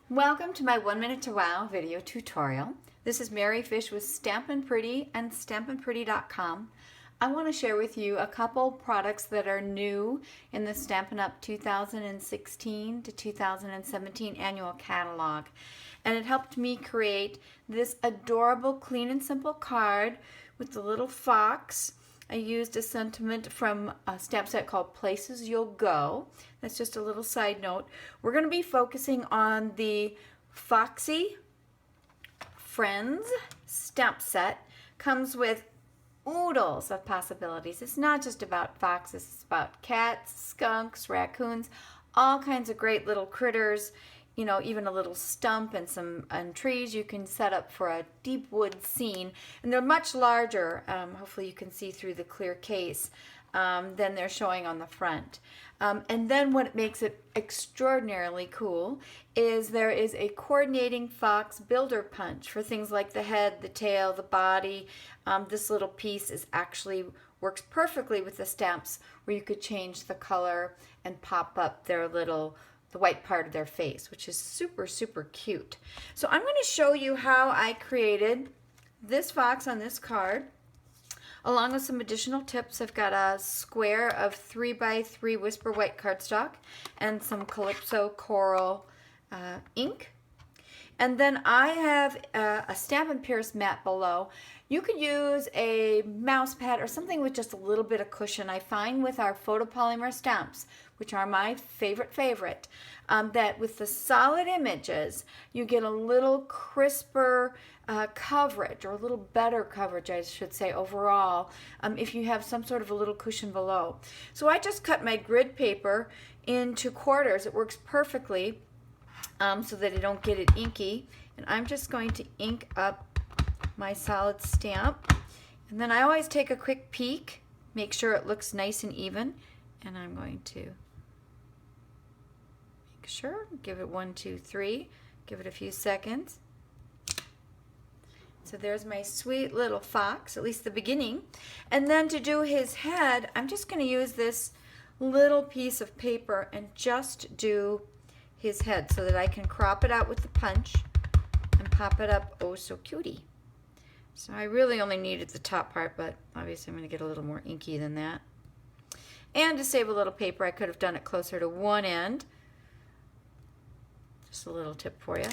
Welcome to my 1 Minute to Wow video tutorial. This is Mary Fish with Stampin' Pretty and stampinpretty.com. I want to share with you a couple products that are new in the Stampin' Up! 2016 to 2017 annual catalog. And it helped me create this adorable clean and simple card with the little fox. I used a sentiment from a stamp set called Places You'll Go. That's just a little side note. We're going to be focusing on the Foxy Friends stamp set. Comes with oodles of possibilities. It's not just about foxes, it's about cats, skunks, raccoons, all kinds of great little critters. You know, even a little stump and some trees you can set up for a deep wood scene. And they're much larger, hopefully you can see through the clear case, than they're showing on the front. And then what makes it extraordinarily cool is there is a coordinating fox builder punch for things like the head, the tail, the body. This little piece works perfectly with the stamps where you could change the color and pop up the white part of their face, which is super, super cute. So I'm going to show you how I created this fox on this card, along with some additional tips. I've got a square of 3x3 Whisper White cardstock and some Calypso Coral ink. And then I have a Stampin' Pierce mat below. You could use a mouse pad or something with just a little bit of cushion. I find with our photopolymer stamps, which are my favorite, that with the solid images, you get a little crisper coverage, or a little better coverage, I should say, overall, if you have some sort of a little cushion below. So I just cut my grid paper into quarters. It works perfectly so that I don't get it inky. And I'm just going to ink up my solid stamp. And then I always take a quick peek, make sure it looks nice and even. And I'm going to make sure, give it 1, 2, 3, give it a few seconds. So there's my sweet little fox, at least the beginning. And then to do his head, I'm just going to use this little piece of paper and just do his head so that I can crop it out with the punch and pop it up oh so cutie. So I really only needed the top part, but obviously I'm going to get a little more inky than that. And to save a little paper, I could have done it closer to one end. Just a little tip for you.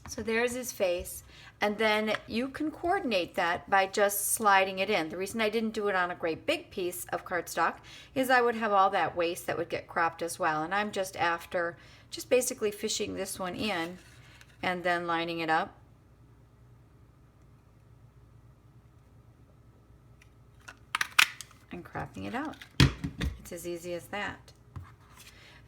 So there's his face, and then you can coordinate that by just sliding it in. The reason I didn't do it on a great big piece of cardstock is I would have all that waste that would get cropped as well, and I'm just after just basically fishing this one in and then lining it up. And cropping it out. It's as easy as that.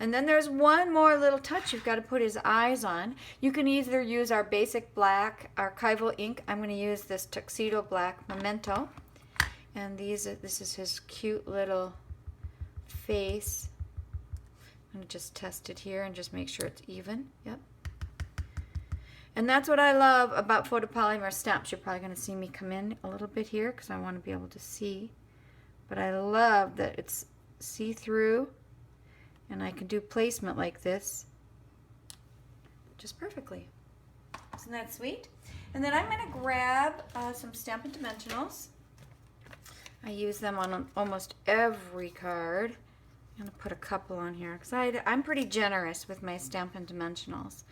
And then there's one more little touch you've got to put his eyes on. You can either use our basic black archival ink. I'm going to use this Tuxedo Black Memento. And this is his cute little face. I'm going to just test it here and just make sure it's even. Yep. And that's what I love about photopolymer stamps. You're probably going to see me come in a little bit here because I want to be able to see. But I love that it's see-through, and I can do placement like this just perfectly. Isn't that sweet? And then I'm going to grab some Stampin' Dimensionals. I use them on almost every card. I'm going to put a couple on here because I'm pretty generous with my Stampin' Dimensionals.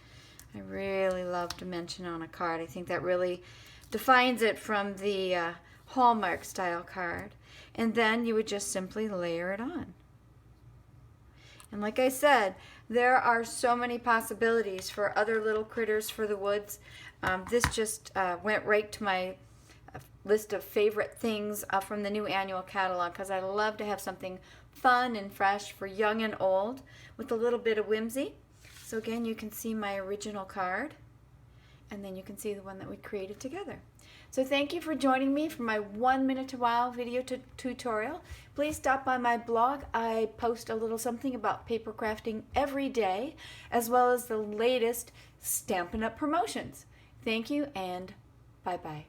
I really love dimension on a card. I think that really defines it from the Hallmark style card. And then you would just simply layer it on. And like I said, there are so many possibilities for other little critters for the woods. This just went right to my list of favorite things from the new annual catalog because I love to have something fun and fresh for young and old with a little bit of whimsy. So again, you can see my original card, and then you can see the one that we created together. So thank you for joining me for my 1 Minute to Wow video tutorial. Please stop by my blog. I post a little something about paper crafting every day, as well as the latest Stampin' Up! Promotions. Thank you, and bye-bye.